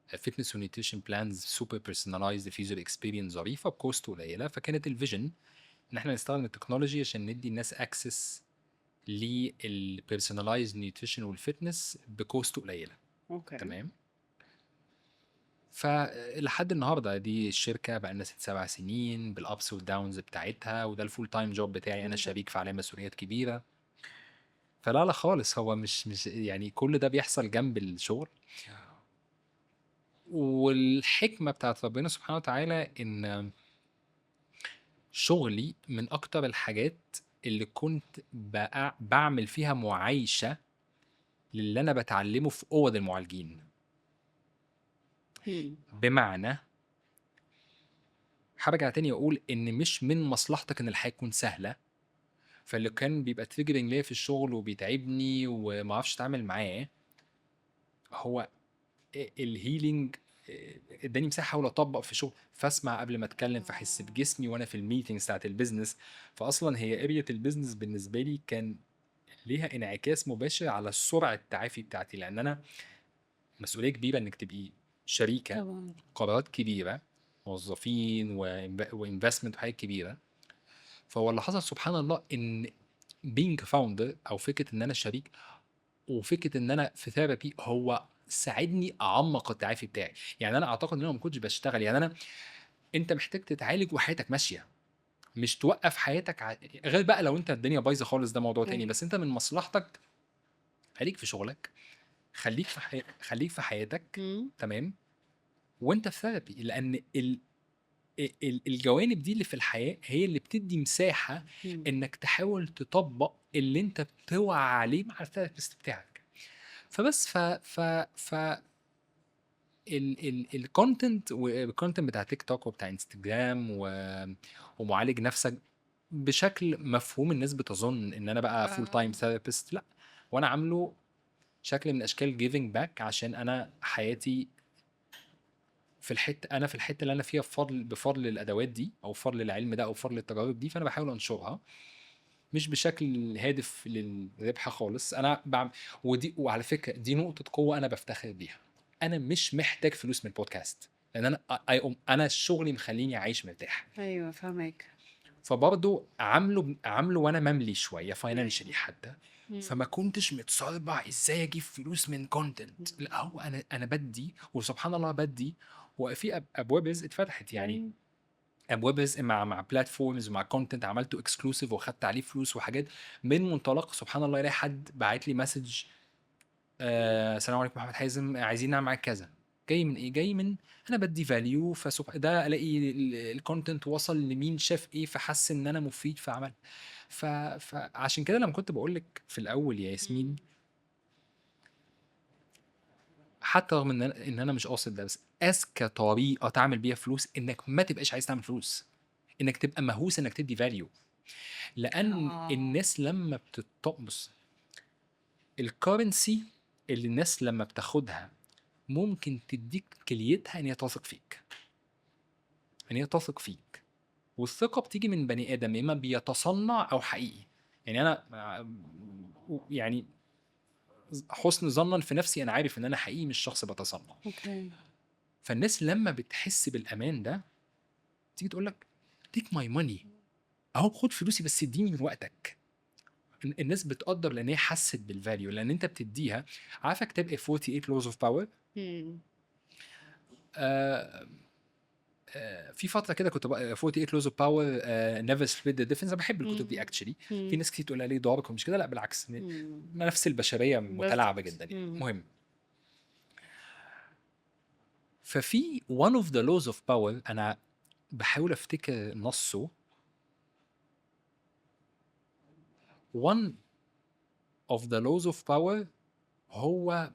فتنس ونيوتريشن بلانز سوبر بيرسوناليزد في يوزر اكسبيرينس ظريفه بكوست قليله. فكانت الفيجن ان احنا نستخدم التكنولوجي عشان ندي الناس اكسس للبيرسوناليزد نيوتريشن والفتنس بكوست قليله. اوكي. تمام. فلحد النهارده دي الشركه بقى لنا 6 7 سنين بالابس والداونز بتاعتها، وده الفول تايم جوب بتاعي. انا شريك في عليه مسؤوليات كبيره. فلا لا خالص، هو مش يعني كل ده بيحصل جنب الشغل. والحكمة بتاعت ربنا سبحانه وتعالى إن شغلي من أكتر الحاجات اللي كنت بعمل فيها معايشة للي أنا بتعلمه في أوض المعالجين. مم. بمعنى، هرجع تاني أقول إن مش من مصلحتك إن الحياة تكون سهلة. فاللي كان بيبقى تريجرنج ليا في الشغل وبيتعبني ومعرفش أتعامل معاه هو الهيلينج. اداني مساحه احاول اطبق في شغل، فاسمع قبل ما اتكلم، فاحس بجسمي وانا في الميتنجز بتاعت البيزنس. فاصلا هي اريا البيزنس بالنسبه لي كان ليها انعكاس مباشر على السرعه التعافي بتاعتي، لان انا مسؤوليه كبيره انك تبقي شريكه، طبعا. قرارات كبيره، موظفين وانفستمنت وحاجات كبيره. فهو اللي حصل سبحان الله ان بينج فاوندر او فكره ان انا شريك وفكره ان انا في ثيرابي هو ساعدني اعمق التعافي بتاعي. يعني انا اعتقد ان انا ما كنتش بشتغل. يعني انا انت محتاج تتعالج وحياتك ماشيه، مش توقف حياتك غير بقى لو انت الدنيا بايظه خالص ده موضوع تاني. ايوه. بس انت من مصلحتك خليك في شغلك، خليك في حياتك. مم. تمام. وانت في ثيرابي، لان الجوانب دي اللي في الحياه هي اللي بتدي مساحه مم. انك تحاول تطبق اللي انت بتوعى عليه مع الثيرابيست بتاعك. فبس ف الكونتنت والكونتنت بتاع تيك توك وبتاع انستجرام ومعالج نفسك بشكل مفهوم. الناس بتظن ان انا بقى فول تايم ثيرابيست، لا. وانا عامله شكل من اشكال جيفنج باك، عشان انا حياتي في الحته، انا في الحته اللي انا فيها بفضل الادوات دي او بفضل العلم ده او بفضل التجارب دي. فانا بحاول انشرها مش بشكل هادف للربح خالص. انا بعمل وعلى فكره دي نقطه قوه انا بفتخر بيها. انا مش محتاج فلوس من البودكاست، لان انا شغلي مخليني عايش مرتاح. ايوه فاهمك. فبرضه عامله وانا مملي شويه فاينانشالي ايوه. حتى. مم. فما كنتش متصربع ازاي اجيب فلوس من كونتنت. لا، هو انا بدي، وسبحان الله بدي. وفي ابواب رزق اتفتحت يعني. ايوه. ابواب رزق مع بلاتفورمز ومع كونتنت عملته اكسكلوسيف واخدت عليه فلوس وحاجات. من منطلق سبحان الله يلاقي حد باعت لي مسج: السلام عليكم محمد حازم، عايزين نعمل معاك كذا. جاي من ايه؟ جاي من انا بدي فاليو، ده الاقي الكونتنت وصل لمين، شاف ايه، فحس ان انا مفيد فعمل. فعشان كده لما كنت بقول لك في الاول يا ياسمين، حتى رغم ان انا مش قاصد ده، بس اذكى طريقه تعمل بيها فلوس انك ما تبقاش عايز تعمل فلوس، انك تبقى مهووس انك تدي فاليو. لان اه. الناس لما بص، الكرنسي اللي الناس لما بتاخدها ممكن تديك كليتها ان هي تثق فيك، ان هي تثق فيك. والثقه بتيجي من بني ادم اما بيتصنع او حقيقي. يعني انا يعني حسن ظنا في نفسي، انا عارف ان انا حقيقي مش شخص بتصنع. اوكي. فالناس لما بتحس بالامان ده تيجي تقول لك تيك ماي ماني، اهو خد فلوسي بس اديني من وقتك. الناس بتقدر لان هي حست بالفاليو، لان انت بتديها. عارفه كتاب 48 laws of power؟ مم. آه في فتره كده كنت بقى 48 laws of power، never split the difference. انا بحب الكتب دي مم. اكشلي. في مم. ناس كتير تقول عليه دارك ومش كده، لا بالعكس، مم. نفس البشريه متلاعبه بالظبط. جدا يعني. مم. مهم. ففي one of the laws of power انا بحاول افتكر نصه. one of the laws of power هو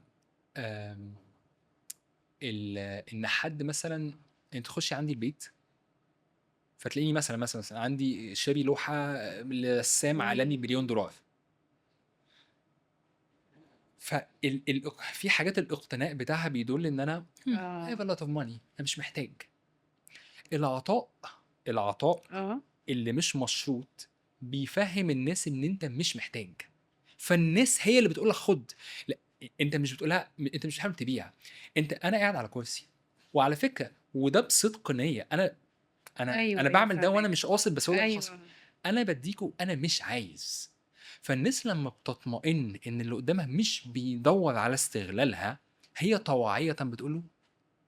آم، ان حد مثلا انت تخشي عندي البيت فتلاقيني مثلا عندي شاري لوحه لرسام عالمي $1,000,000. في حاجات الاقتناء بتاعها بيدل ان انا I have a lot of money، انا مش محتاج. العطاء اللي مش مشروط بيفهم الناس ان انت مش محتاج، فالناس هي اللي بتقول لك خد. لا، انت مش بتقولها، انت مش بتحاول تبيع. انا قاعد على كرسي، وعلى فكره وده بصدق نيه، انا بعمل ده وانا مش قاصد، بس هو ده اللي حصل. انا بديكوا، انا مش عايز. فالناس لما بتطمئن ان اللي قدامها مش بيدور على استغلالها، هي طواعية بتقول له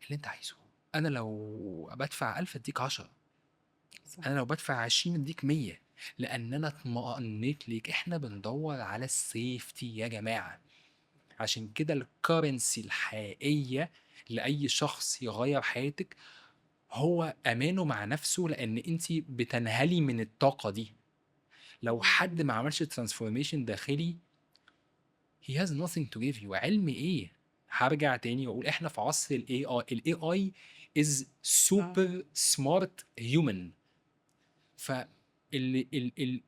اللي انت عايزه. انا لو بدفع 1000 اديك 10، انا لو بدفع 20 اديك 100، لان انا اطمئنيت ليك. احنا بندور على السيفتي يا جماعة. عشان كده الكرنسي الحقيقية لأي شخص يغير حياتك هو أمانه مع نفسه، لأن انت بتنهلي من الطاقة دي. لو حد ما عملش ترانسفورميشن داخلي he has nothing to give you. علم ايه؟ هرجع تاني واقول احنا في عصر الاي اي is super smart human.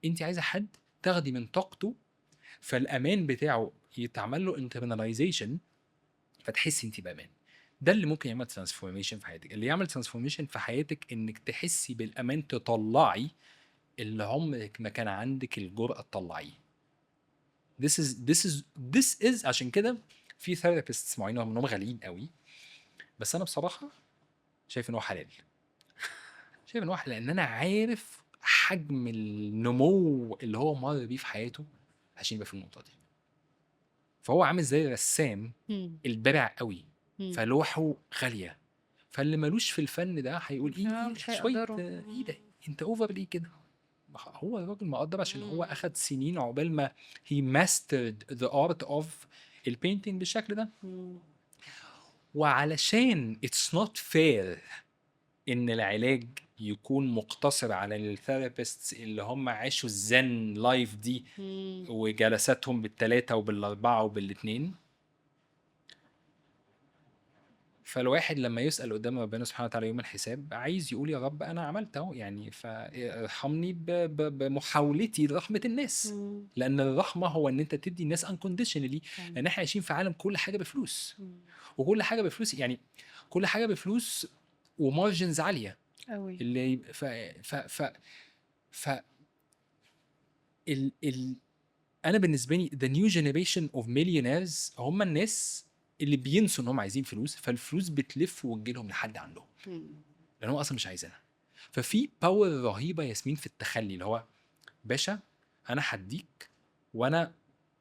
انت عايزه حد تاخدي من طاقته، فالامان بتاعه يتعمل له internalization، فتحسي انت بامان. ده اللي ممكن يعمل ترانسفورميشن في حياتك. اللي يعمل ترانسفورميشن في حياتك انك تحسي بالامان، تطلعي اللي عمرك ما كان عندك الجرأة تطلعيه. this is عشان كده في ثيرابيستس معينين رغم انهم غاليين قوي، بس انا بصراحه شايف ان هو حلال. شايف ان هو حلال لان انا عارف حجم النمو اللي هو مر بيه في حياته عشان يبقى في النقطه دي. فهو عامل زي رسام البارع قوي، فلوحه غاليه، فاللي ملوش في الفن ده هيقول ايه شويه ايه ده انت اوفر ليه كده. هو الراجل مقدر عشان هو اخد سنين عقبال ما he mastered the art of البينتينج بالشكل ده. وعلشان it's not fair ان العلاج يكون مقتصر على الثيرابيستس اللي هم عاشوا الزن لايف دي وجلساتهم بالثلاثة وبالأربعة وبالاثنين، فالواحد لما يسأل قدام ربنا سبحانه وتعالى يوم الحساب عايز يقول يا رب أنا عملت أهو، يعني فارحمني بمحاولتي لرحمة الناس. لأن الرحمة هو إن أنت تدي الناس unconditionally، لأن إحنا عايشين في عالم كل حاجة بفلوس، وكل حاجة بفلوس، يعني كل حاجة بفلوس ومارجنز عالية قوي. اللي ف أنا بالنسبة لي the new generation of millionaires هم الناس اللي بينسوا انهم عايزين فلوس، فالفلوس بتلف وتجيلهم لحد عندهم لان هم اصلا مش عايزينها. ففي باور رهيبه ياسمين في التخلي، اللي هو باشا انا هديك، وانا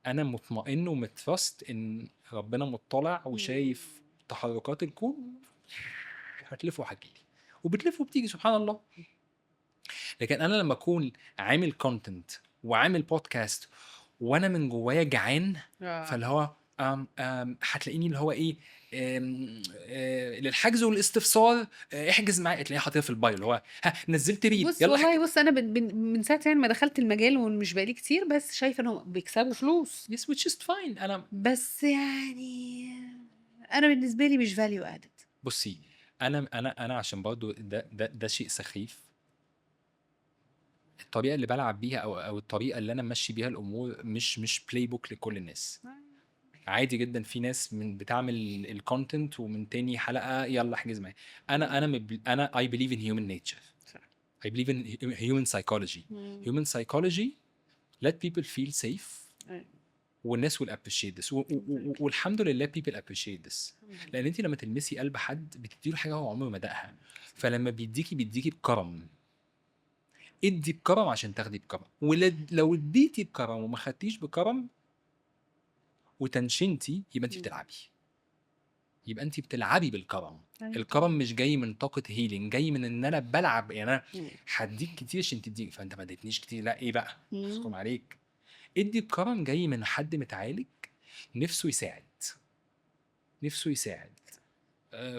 مطمئن ومترست ان ربنا مطلع وشايف تحركات الكون، هتلف وهتجيلي، وبتلف وبتيجي سبحان الله. لكن انا لما اكون عامل كونتنت وعامل بودكاست وانا من جوايا جعان، فاللي هو هتلاقيني اللي هو ايه للحجز والاستفسار احجز معايا، تلاقيه حاططها في البايو اللي هو نزلت ريد بص والله بص انا من ساعه يعني ما دخلت المجال ومش بقالي كتير، بس شايفه انهم بيكسبوا فلوس. yes which is fine. انا بس يعني انا بالنسبه لي مش فاليو ادد. بصي انا عشان برضو ده شيء سخيف. الطريقه اللي بلعب بيها او الطريقه اللي انا ماشي بيها الامور مش بلاي بوك لكل الناس. عادي جدا في ناس من بتعمل الكونتنت ومن تاني حلقه يلا احجز معايا. انا I believe in human nature. I believe in human psychology. Human psychology let people feel safe والناس will appreciate this والحمد لله people appreciate this. لان انت لما تلمسي قلب حد بتديله حاجه هو عمره ما دقها، فلما بيديكي بكرم. ادي بكرم عشان تاخدي بكرم، ولو اديتي بكرم وما خدتيش بكرم وتنشنتي يبقى انت بتلعبي، يبقى انت بتلعبي بالكرم. الكرم مش جاي من طاقه هيلينج، جاي من ان انا بلعب، يعني انا هديك كتير عشان تديك، فانت ما اديتنيش كتير، لا ايه بقى اسكم عليك. ادي بكرم جاي من حد متعالج نفسه يساعد.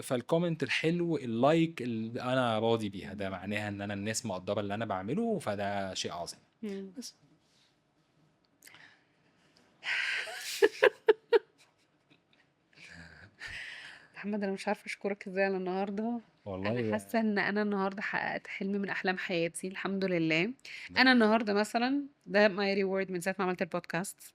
فالكومنت الحلو اللايك انا راضي بيها، ده معناها ان انا الناس مقدره اللي انا بعمله، فده شيء عظيم. بس محمد انا مش عارفه اشكرك ازاي على النهارده. انا والله حاسه ان انا النهارده حققت حلم من احلام حياتي، الحمد لله. ده انا النهارده مثلا ده ماي ريورد من ساعه ما عملت البودكاست،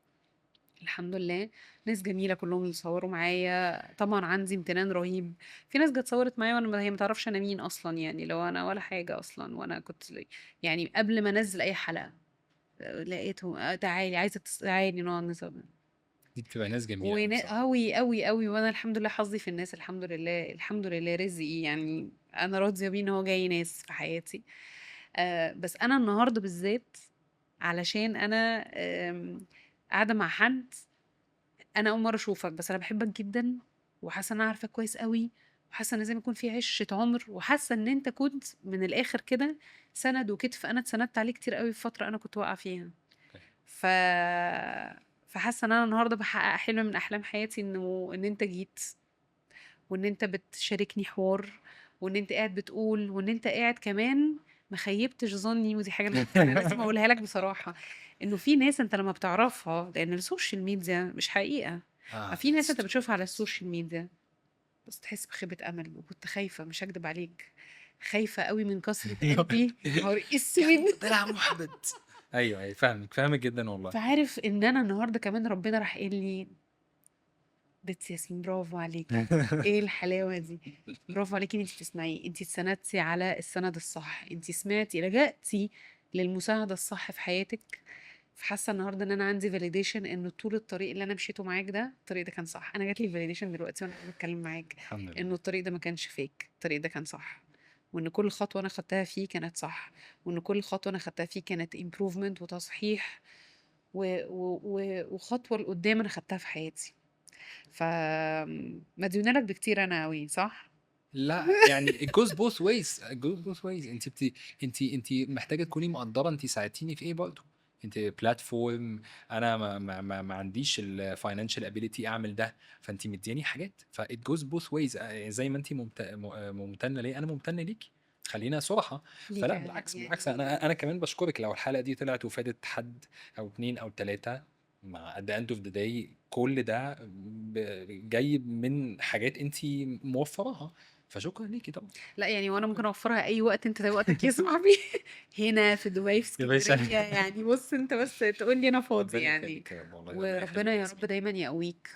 الحمد لله. ناس جميله كلهم اللي صوروا معايا، طبعا عندي امتنان رهيب. في ناس جت صورت معايا وانا هي ما تعرفش انا مين اصلا، يعني لو انا ولا حاجه اصلا، وانا كنت يعني قبل ما انزل اي حلقه لقيتهم تعالي عايزه تعالي نقعد نسوي. دي بتبقى ناس جميلة قوي بصراحة. قوي قوي قوي، وانا الحمد لله حظي في الناس، الحمد لله الحمد لله رزقي، يعني انا راضيه بيه ان هو جاي ناس في حياتي. بس انا النهارده بالذات علشان انا قاعده مع حد، انا اول مره اشوفك بس انا بحبك جدا، وحاسه ان انا عارفاك كويس قوي، وحاسه ان زي ما يكون في عشره عمر، وحاسه ان انت كنت من الاخر كده سند وكتف انا اتسندت عليه كتير قوي في فتره انا كنت واقعه فيها. ف فحاسه ان انا النهارده بحقق حلم من احلام حياتي، ان انت جيت، وان انت بتشاركني حوار، وان انت قاعد بتقول، وان انت قاعد كمان ما خيبتش ظني، ودي حاجه انا لازم اقولها لك بصراحه، انه في ناس انت لما بتعرفها، لان السوشيال ميديا مش حقيقه، ففي ناس that's انت true بتشوفها على that's true. السوشيال ميديا بس تحس بخيبه امل، وكنت خايفه مش هكدب عليك، خايفه قوي من كسره قلبي، نهار اسود. طلع محبط. ايوه فاهمك جدا والله. فعارف ان انا النهارده كمان ربنا راح قايل لي بنت ياسين برافو عليكي، ايه الحلاوه دي، برافو عليكي ان انت تسمعي، انت اتسندتي على السند الصح، انت سمعتي لجأتي للمساعده الصح في حياتك. فحاسه النهارده ان انا عندي فاليديشن ان طول الطريق اللي انا مشيته معاك ده الطريق ده كان صح، انا جات لي فاليديشن دلوقتي وانا بتكلم معاك الحمد انه لله. الطريق ده ما كانش فيك، الطريق ده كان صح، وان كل خطوه انا خدتها فيه كانت صح، وان كل خطوه انا خدتها فيه كانت امبروفمنت وتصحيح وخطوه لقدام انا خدتها في حياتي. مديونة لك بكتير انا قوي صح. لا يعني it goes both ways it goes both ways. انت محتاجه تكوني مقدره انت ساعدتيني في ايه برضه. انت بلاتفورم، انا ما عنديش الفاينانشال ابيليتي اعمل ده، فانت مدياني حاجات، ف it goes both ways. زي ما انت ممتنه ليه انا ممتن ليكي، خلينا صراحه. ليك فلا بالعكس بالعكس، يعني. انا كمان بشكرك لو الحلقه دي طلعت وفادت حد او اتنين او تلاته. مع at the end of the day كل ده جاي من حاجات انت موفراها، فشكرا ليكي طبعا. لا يعني وانا ممكن اوفرها اي وقت انت وقتك يسمع بيه. هنا في دبي في يا باشا اسكندريه، يعني بص انت بس تقول لي انا فاضي ربنا يعني. يخليك يا رب، والله ربنا وربنا يخليك يا يا رب ياسمين. دايما يقويك،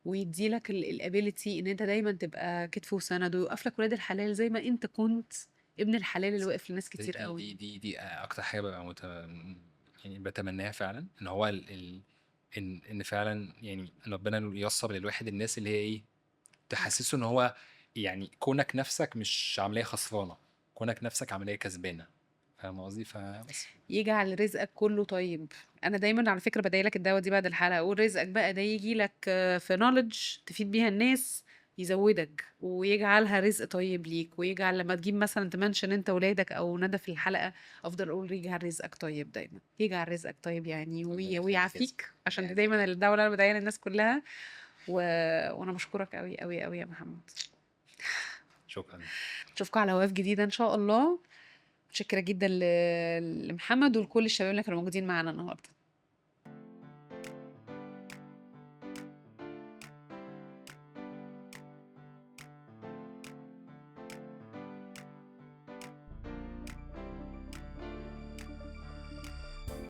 ويديلك الابيليتي ان انت دايما تبقى كتف وسند، ويوقف لك ولاد الحلال زي ما انت كنت ابن الحلال اللي واقف لناس دي كتير دي قوي. دي دي, دي اكتر حاجه ببقى يعني بتمناها فعلا، ان هو ان فعلا يعني إن ربنا ييسر للواحد الناس اللي هي ايه، تحسسه ان هو يعني كونك نفسك مش عمليه خسرانه، كونك نفسك عمليه كسبانه. فاهم قصدي؟ فبس. يجعل رزقك كله طيب. انا دايما على فكره بدايلك لك الدعوه دي بعد الحلقه، اقول رزقك بقى ده يجي لك في نوليدج تفيد بيها الناس، يزودك ويجعلها رزق طيب ليك، ويجعل لما تجيب مثلا تمنشن انت ولادك او ندى في الحلقه، افضل اقول يجعل رزقك طيب دايما، يجعل رزقك طيب يعني ربنا يخليك يا ياسمين، ويعافيك، عشان ربنا دي يعافيك دايما يا رب. الدعوه اللي انا بدايلها للناس كلها. و... وانا بشكرك قوي قوي قوي يا محمد. شكرا. نشوفكم على هواف جديده ان شاء الله. متشكره جدا لمحمد ولكل الشباب اللي كانوا موجودين معانا النهارده.